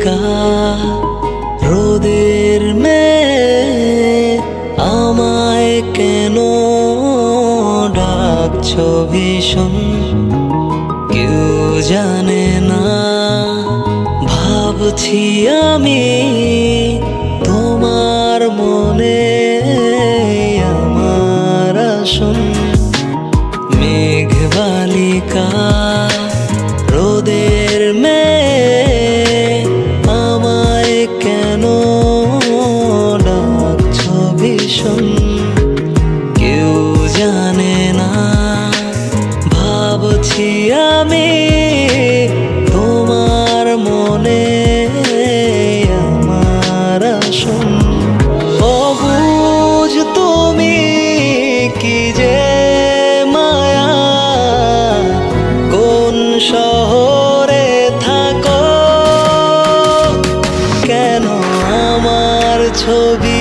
বালিকা রোদের মেয়ে আমায় কেন ডাকছো ভীষণ কেউ জানে না ভাবছি আমি তোমার মনে আমার আসন মেঘ বালিকা রোদের মেয়ে আমায় কেন ডাকছো ভীষণ কেউ জানে না ভাবছি আমি তোমার মনে আমার আসন অবুঝ তুমি কি যে মায়া কোন শহরে থাকো কেন আমার ছবি